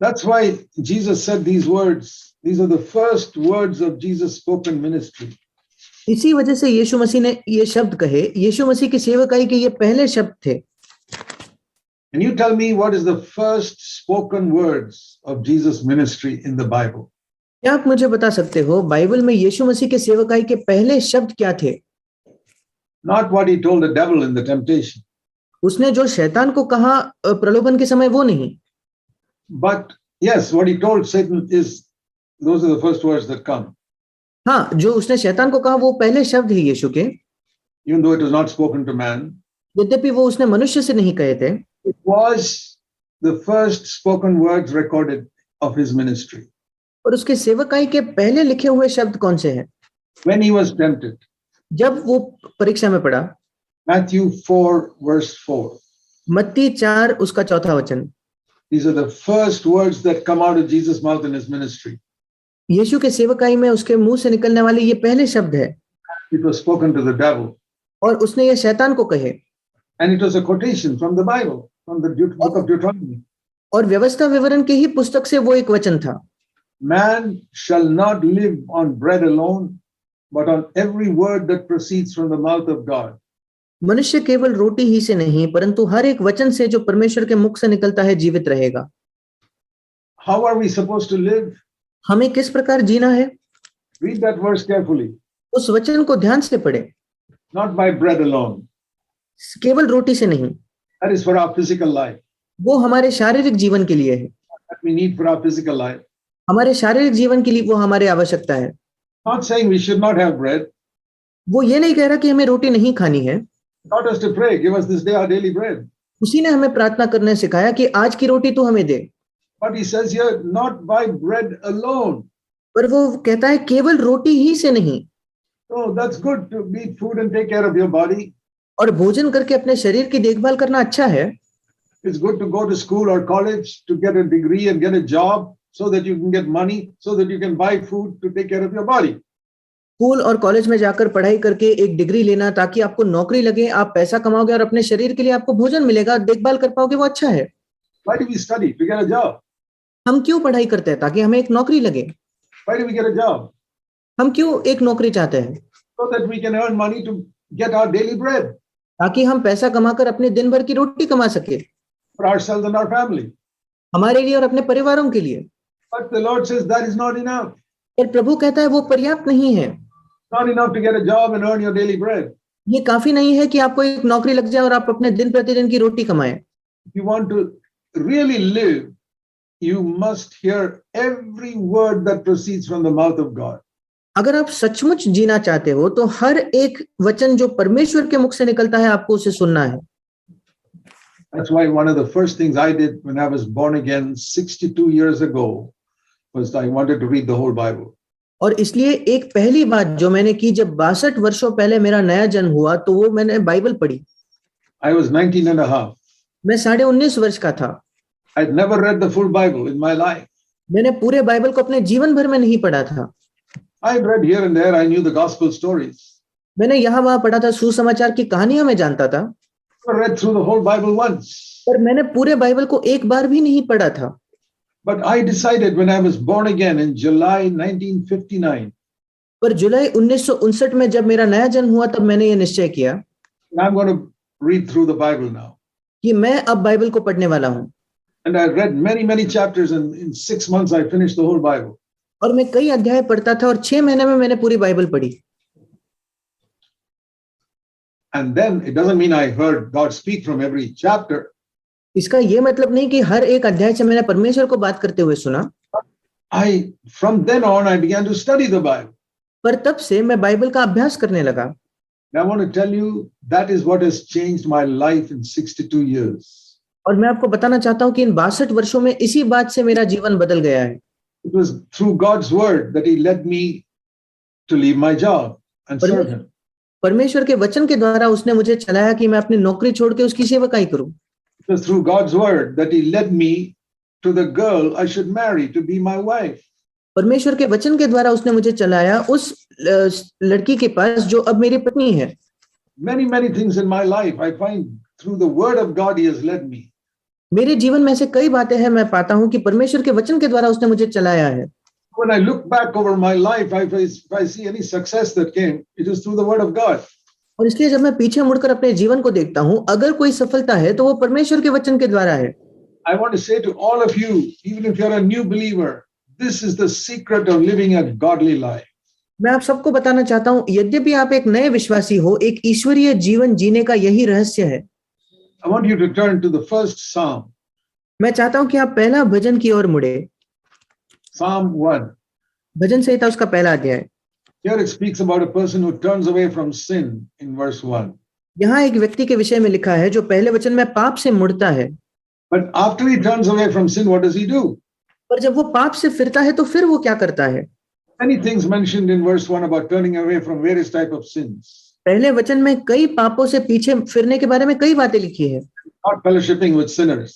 That's why Jesus said these words. These are the first words of Jesus' spoken ministry. इसी वजह से यीशु मसीह ने ये शब्द कहे, यीशु मसीह की सेवकाई के ये पहले शब्द थे। And you tell me what is the first spoken words of Jesus' ministry in the Bible? क्या आप मुझे बता सकते हो बाइबल में यीशु मसीह के सेवकाई के पहले शब्द क्या थे? Not what he told the devil in the temptation. उसने जो शैतान को कहा प्रलोभन के समय, वो नहीं। But yes, what he told Satan is, those are the first words that come. हाँ, जो उसने शैतान को कहा वो पहले शब्द है यीशु के, Even though it was not spoken to man, यद्यपि वो उसने मनुष्य से नहीं कहे थे। it was the first spoken words recorded of his ministry. और उसके सेवकाई के पहले लिखे हुए शब्द कौन से हैं? When he was tempted, जब वो परीक्षा में पड़ा, Matthew 4 verse 4. मत्ती 4 उसका 4था वचन। These are the first words that come out of Jesus' mouth in his ministry. यीशु के सेवकाई में उसके मुंह से निकलने वाले ये पहले शब्द है। It was spoken to the devil. और उसने ये शैतान को कहे। And it was a quotation from the Bible, from the book of Deuteronomy. और व्यवस्था विवरण के ही पुस्तक से वो एक वचन था। Man shall not live on bread alone, but on every word that proceeds from the mouth of God. मनुष्य केवल रोटी ही से नहीं, परंतु हर एक वचन से जो परमेश्वर के मुख से निकलता है जीवित रहेगा। How are we supposed to live? हमें किस प्रकार जीना है? Read that verse carefully. उस वचन को ध्यान से पढ़े। Not by bread alone. केवल रोटी से नहीं। That is for our physical life. वो हमारे शारीरिक जीवन के लिए है। That we need for our physical life. हमारे शारीरिक जीवन के लिए वो हमारी आवश्यकता है। Not saying we should not have bread. वो ये नहीं कह रहा कि हमें रोटी नहीं खानी है। Taught us to pray, give us this day our daily bread. उसी ने हमें प्रार्थना करने सिखाया कि आज की रोटी तू हमें दे। But he says here, not by bread alone. पर वो कहता है केवल रोटी ही से नहीं। So that's good to eat food and take care of your body. और भोजन करके अपने शरीर की देखभाल करना अच्छा है। It's good to go to school or college to get a degree and get a job so that you can get money, so that you can buy food to take care of your body. School और college में जाकर पढ़ाई करके एक degree लेना ताकि आपको नौकरी लगे, आप पैसा कमाओगे और अपने शरीर के लिए आपको भोजन मिलेगा, देखभाल कर पाओगे, वो अच्छा है। Why do we study? To get a job. हम क्यों पढ़ाई करते हैं? ताकि हमें एक नौकरी लगे। Why do we get a job? हम क्यों एक नौकरी चाहते हैं? So that we can earn money to get our daily bread. ताकि हम पैसा कमाकर अपने दिन भर की रोटी कमा सके। For ourselves and our family. हमारे लिए और अपने परिवारों के लिए। But the Lord says that is not enough. पर प्रभु कहता है वो पर्याप्त नहीं है। Not enough to get a job and earn your daily bread. ये काफी नहीं है कि आपको एक नौकरी लग जाए और आप अपने दिन प्रतिदिन की रोटी कमाएं। If you want to really live, you must hear every word that proceeds from the mouth of God. अगर आप सचमुच जीना चाहते हो तो हर एक वचन जो परमेश्वर के मुख से निकलता है आपको उसे सुनना है। That's why one of the first things I did when I was born again 62 years ago was I wanted to read the whole Bible. और इसलिए एक पहली बात जो मैंने की जब 62 वर्षों पहले मेरा नया जन्म हुआ तो वो मैंने बाइबल पढ़ी। I was 19 and a half. मैं 19.5 वर्ष का था। I'd never read the full Bible in my life. मैंने पूरे बाइबल को अपने जीवन भर में नहीं पढ़ा था। I read here and there. I knew the gospel stories. मैंने यहाँ वहां पढ़ा था, सुसमाचार की कहानियां मैं जानता था। I read through the whole Bible once. पर मैंने पूरे बाइबल को एक बार भी नहीं पढ़ा था। But I decided when I was born again in July 1959. पर जुलाई 1959 में जब मेरा नया जन्म हुआ तब मैंने ये निश्चय किया I'm going to read through the Bible now. कि मैं अब बाइबल को पढ़ने वाला हूँ। And I read many chapters, and in 6 months I finished the whole Bible. और मैं कई अध्याय पढ़ता था और 6 महीने में मैंने पूरी बाइबल पढ़ी। And then it doesn't mean I heard God speak from every chapter. इसका ये मतलब नहीं कि हर एक अध्याय से मैंने परमेश्वर को बात करते हुए सुना। From then on I began to study the Bible. पर तब से मैं बाइबल का अभ्यास करने लगा। And I want to tell you that is what has changed my life in 62 years. और मैं आपको बताना चाहता हूँ कि इन 62 वर्षों में इसी बात से मेरा जीवन बदल गया है। It was through God's word that He led me to leave my job and serve Him. परमेश्वर के वचन के द्वारा उसने मुझे चलाया कि मैं अपनी नौकरी छोड़ के उसकी सेवकाई करूं। It was through God's word that He led me to the girl I should marry to be my wife. परमेश्वर के वचन के द्वारा उसने मुझे चलाया उस लड़की के पास जो अब मेरी पत्नी है। Many things in my life I find through the word of God He has led me. मेरे जीवन में ऐसे कई बातें हैं, मैं पाता हूं कि परमेश्वर के वचन के द्वारा उसने मुझे चलाया है। When I look back over my life, if I see any success that came, it is through the word of God. और इसलिए जब मैं पीछे मुड़कर अपने जीवन को देखता हूं, अगर कोई सफलता है तो वो परमेश्वर के वचन के द्वारा है। I want to say to all of you, even if you're a new believer, this is the secret of living a godly life. मैं आप सबको बताना चाहता हूं, यद्यपि आप एक नए विश्वासी हो, एक ईश्वरीय जीवन जीने का यही रहस्य है। I want you to turn to the first Psalm, मैं चाहता हूं कि आप पहला भजन की ओर मुड़े। Psalm 1. भजन संहिता उसका पहला अध्याय। Here it speaks about a person who turns away from sin in verse 1. यहाँ एक व्यक्ति के विषय में लिखा है जो पहले वचन में पाप से मुड़ता है। But after he turns away from sin, what does he do? पर जब वो पाप से फिरता है तो फिर वो क्या करता है? Many things mentioned in verse 1 about turning away from various type of sins. पहले वचन में कई पापों से पीछे फिरने के बारे में कई बातें लिखी है। Not fellowshipping with sinners.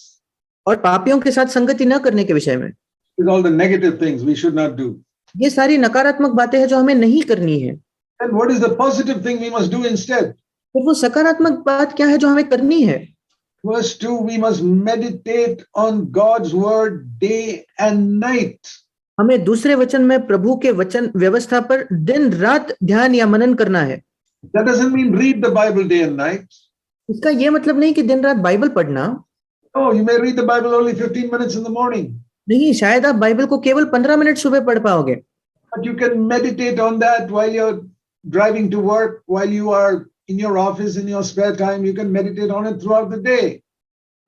और पापियों के साथ संगति न करने के विषय में। With all the negative things we should not do. ये सारी नकारात्मक बातें हैं जो हमें नहीं करनी है। And what is the positive thing we must do instead? तो वो सकारात्मक बात क्या है जो हमें करनी है? Verse 2, we must meditate on God's word day and night. हमें दूसरे वचन में प्रभु के वचन व्यवस्था पर दिन रात ध्यान या मनन करना है। That doesn't mean read the Bible day and night. इसका ये मतलब नहीं कि दिन रात बाइबल पढ़ना। No, you may read the Bible only 15 minutes in the morning. नहीं, शायद आप बाइबल को केवल 15 मिनट सुबह पढ़ पाओगे। But you can meditate on that while you're driving to work, while you are in your office, in your spare time. You can meditate on it throughout the day.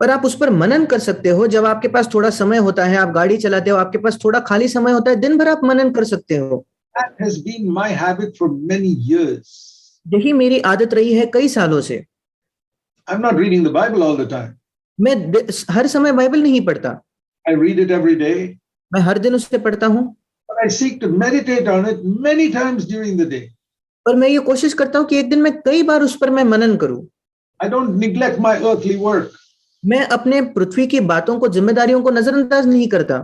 पर आप उस पर मनन कर सकते हो जब आपके पास थोड़ा समय होता है, आप गाड़ी चलाते हो, आपके पास थोड़ा खाली समय होता है, दिन भर आप मनन कर सकते हो। That has been my habit for many years. यही मेरी आदत रही है कई सालों से। I'm not reading the Bible all the time. मैं हर समय बाइबल नहीं पढ़ता। I read it every day. मैं हर दिन उसे पढ़ता हूँ। But I seek to meditate on it many times during the day. पर मैं ये कोशिश करता हूँ कि एक दिन में कई बार उस पर मैं मनन करूँ। I don't neglect my earthly work. मैं अपने पृथ्वी की बातों को, जिम्मेदारियों को नजरअंदाज नहीं करता।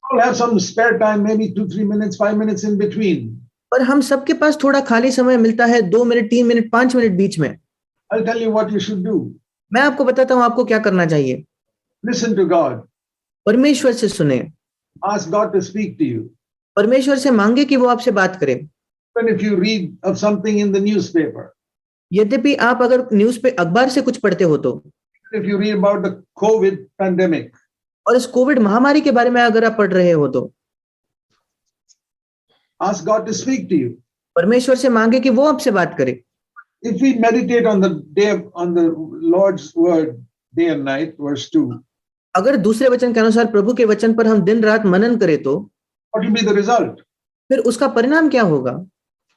I'll have some spare time, maybe 2-3 minutes, 5 minutes in between. पर हम सबके पास थोड़ा खाली समय मिलता है, 2 मिनट, 3 मिनट, 5 मिनट बीच में। I'll tell you what you should do. मैं आपको बताता हूँ आपको क्या करना चाहिए। Listen to God. परमेश्वर से सुने। Ask God to speak to you. परमेश्वर से मांगे कि वो आपसे बात करे। Even if you read of something in the newspaper, यद्यपि आप अगर न्यूज पे, अखबार से कुछ पढ़ते हो तो, if you read about the COVID pandemic, और इस कोविड महामारी के बारे में अगर आप पढ़ रहे हो तो ask God to speak to you. परमेश्वर से मांगे कि वो आपसे बात करे। If we meditate on the Lord's word day and night, verse 2, अगर दूसरे वचन के अनुसार प्रभु के वचन पर हम दिन रात मनन करें तो what will be the result? फिर उसका परिणाम क्या होगा?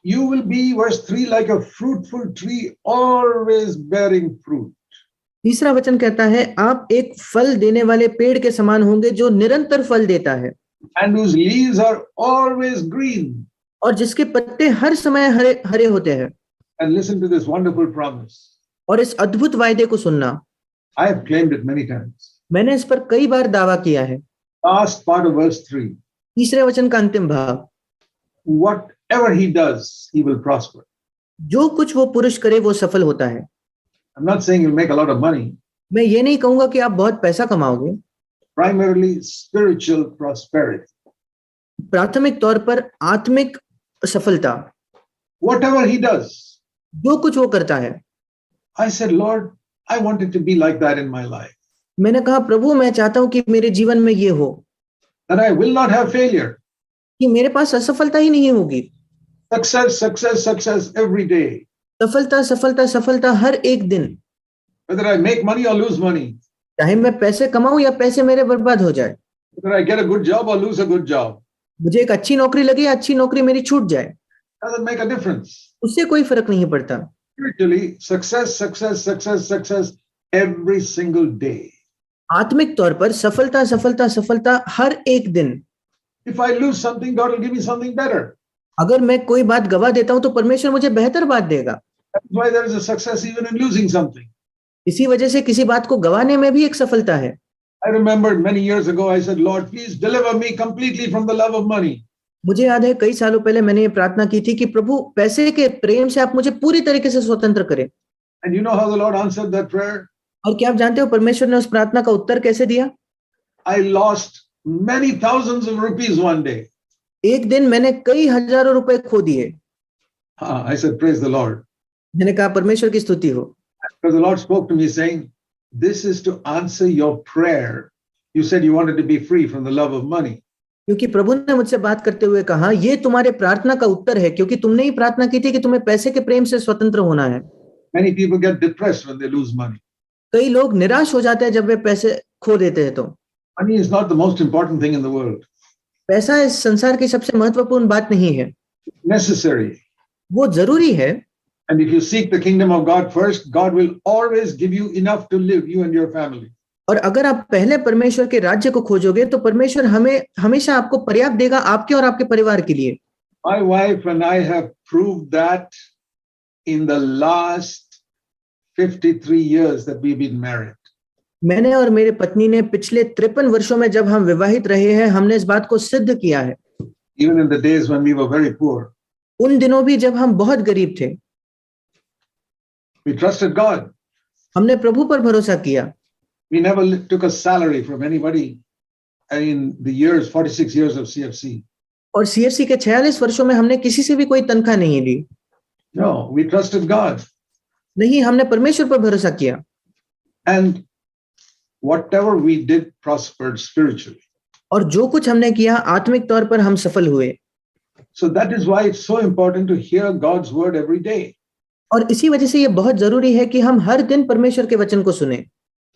You will be, verse 3, like a fruitful tree, always bearing fruit. तीसरा वचन कहता है, आप एक फल देने वाले पेड़ के समान होंगे जो निरंतर फल देता है, And whose leaves are always green. और जिसके पत्ते हर समय हरे हरे होते हैं। And listen to this wonderful promise. और इस अद्भुत वायदे को सुनना। I have claimed it many times. मैंने इस पर कई बार दावा किया है। Last part of verse 3. तीसरे वचन का अंतिम भाग, Whatever he does, he will prosper. जो कुछ वो पुरुष करे वो सफल होता है। I'm not saying you'll make a lot of money. मैं ये नहीं कहूंगा कि आप बहुत पैसा कमाओगे। Primarily spiritual prosperity. प्राथमिक तौर पर आत्मिक सफलता। Whatever he does. जो कुछ वो करता है। I said, Lord, I want it to be like that in my life. मैंने कहा, प्रभु मैं चाहता हूं कि मेरे जीवन में ये हो, That I will not have failure. कि मेरे पास असफलता ही नहीं होगी। Success, success, success every day. सफलता सफलता सफलता हर एक दिन। Whether I make money or lose money. चाहे मैं पैसे कमाऊं या पैसे मेरे बर्बाद हो जाए। Whether I get a good job or lose a good job. मुझे एक अच्छी नौकरी लगे या अच्छी नौकरी मेरी छूट जाए, Doesn't make a difference. उससे कोई फर्क नहीं पड़ता। Spiritually, success, success, success, success every single day. आत्मिक तौर पर सफलता सफलता सफलता हर एक दिन। If I lose something, God will give me something better. अगर मैं कोई बात गवा देता हूं तो परमेश्वर मुझे बेहतर बात देगा। That's why there is a success even in losing something. इसी वजह से किसी बात को गवाने में भी एक सफलता है। I remember many years ago, I said, Lord, please deliver me completely from the love of money. मुझे याद है कई सालों पहले मैंने ये प्रार्थना की थी कि प्रभु पैसे के प्रेम से आप मुझे पूरी तरीके से स्वतंत्र करें। And you know how the Lord answered that prayer? और क्या आप जानते हो परमेश्वर ने उस प्रार्थना का उत्तर कैसे दिया? I lost many thousands of rupees one day. एक दिन मैंने कई हजारों रुपए खो दिए। I said, praise the Lord. मैंने कहा परमेश्वर की स्तुति हो, Because the Lord spoke to me saying, this is to answer your prayer. You said you wanted to be free from the love of money. क्योंकि प्रभु ने मुझसे बात करते हुए कहा ये तुम्हारे प्रार्थना का उत्तर है, क्योंकि तुमने ही प्रार्थना की थी कि तुम्हें पैसे के प्रेम से स्वतंत्र होना है। Many people get depressed when they lose money. कई लोग निराश हो जाते हैं जब वे पैसे खो देते हैं। तो Money is not the most important thing in the world. पैसा इस संसार की सबसे महत्वपूर्ण बात नहीं है, Necessary. वो जरूरी है। And if you seek the kingdom of God first, God will always give you enough to live, you and your family. और अगर आप पहले परमेश्वर के राज्य को खोजोगे तो परमेश्वर हमेशा आपको पर्याप्त देगा, आपके और आपके परिवार के लिए। My wife and I have proved that in the last 53 years that we've been married. मैंने और मेरी पत्नी ने पिछले 53 वर्षों में जब हम विवाहित रहे हैं, हमने इस बात को सिद्ध किया है। Even in the days when we were very poor. उन दिनों भी जब हम बहुत गरीब थे, We trusted God. हमने प्रभु पर भरोसा किया। We never took a salary from anybody in the years, 46 years of CFC. और CFC के 46 वर्षों में हमने किसी से भी कोई तनख्वाह नहीं ली। No, we trusted God. नहीं, हमने परमेश्वर पर भरोसा किया। And whatever we did prospered spiritually. और जो कुछ हमने किया आत्मिक तौर पर हम सफल हुए। So that is why it's so important to hear God's word every day. और इसी वजह से ये बहुत जरूरी है कि हम हर दिन परमेश्वर के वचन को सुने।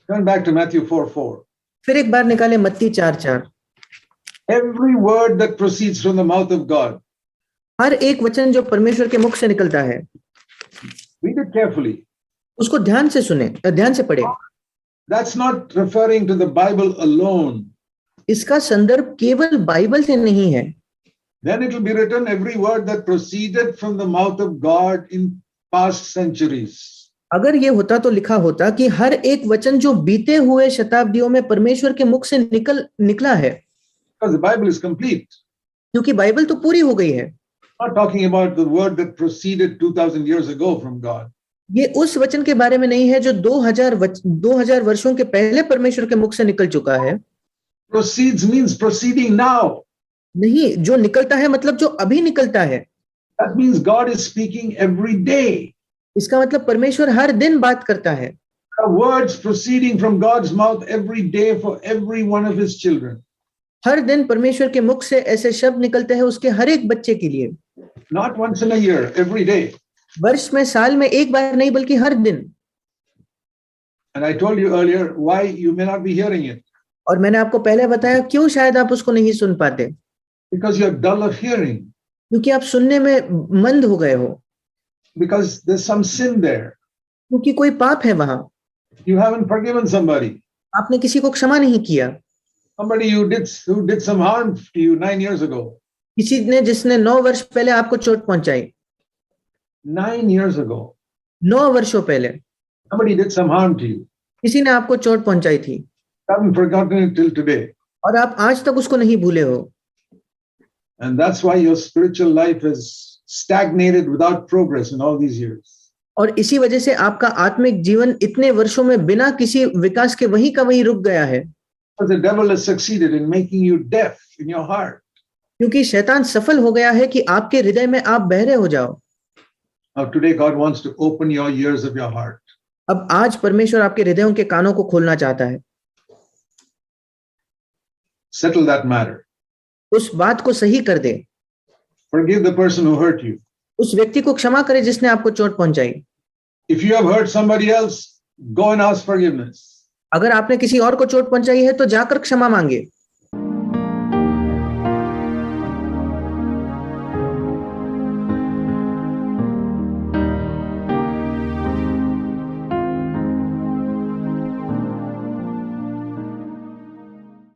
Turn back to Matthew 4:4. फिर एक बार निकाले मत्ती 4:4। Every word that proceeds from the mouth of God. हर एक वचन जो परमेश्वर के मुख से निकलता है, Read it carefully. उसको ध्यान से सुने, ध्यान से पढ़े। That's not referring to the Bible alone. इसका संदर्भ केवल बाइबल से नहीं है। Then it will be written every word that proceeded from the mouth of God in past centuries. अगर ये होता तो लिखा होता कि हर एक वचन जो बीते हुए शताब्दियों में परमेश्वर के मुख से निकला है। Because the Bible is complete. क्योंकि बाइबल तो पूरी हो गई है। Not talking about the word that proceeded 2000 years ago from God. ये उस वचन के बारे में नहीं है जो 2000 वर्षों के पहले परमेश्वर के मुख से निकल चुका है। Proceeds means proceeding now. नहीं, जो निकलता है मतलब जो अभी निकलता है। That means God is speaking every day. इसका मतलब परमेश्वर हर दिन बात करता है। There are words proceeding from God's mouth every day for every one of his children. हर दिन परमेश्वर के मुख से ऐसे शब्द निकलते हैं उसके हर एक बच्चे के लिए। Not once in a year, every day. वर्ष में, साल में एक बार नहीं बल्कि हर दिन। And I told you earlier why you may not be hearing it. और मैंने आपको पहले बताया क्यों शायद आप उसको नहीं सुन पाते। Because you are dull of hearing. क्योंकि आप सुनने में मंद हो गए हो। Because there's some sin there. क्योंकि कोई पाप है वहां। You haven't forgiven somebody. आपने किसी को क्षमा नहीं किया। Somebody who did some harm to you 9 years ago. किसी ने जिसने 9 वर्ष पहले आपको चोट पहुंचाई। 9 years ago. 9 वर्षों पहले Somebody did some harm to you. किसी ने आपको चोट पहुंचाई थी। Haven't forgotten it till today. और आप आज तक उसको नहीं भूले हो। And that's why your spiritual life has stagnated without progress in all these years. और इसी वजह से आपका आत्मिक जीवन इतने वर्षों में बिना किसी विकास के वहीं का वहीं रुक गया है। Because the devil has succeeded in making you deaf in your heart. क्योंकि शैतान सफल हो गया है कि आपके हृदय में आप बहरे हो जाओ। Now today God wants to open your ears of your heart. अब आज परमेश्वर आपके हृदयों के कानों को खोलना चाहता है। Settle that matter. उस बात को सही कर दे। Forgive the person who hurt you. उस व्यक्ति को क्षमा करे जिसने आपको चोट पहुंचाई। If you have hurt somebody else, go and ask forgiveness. अगर आपने किसी और को चोट पहुंचाई है तो जाकर क्षमा मांगे।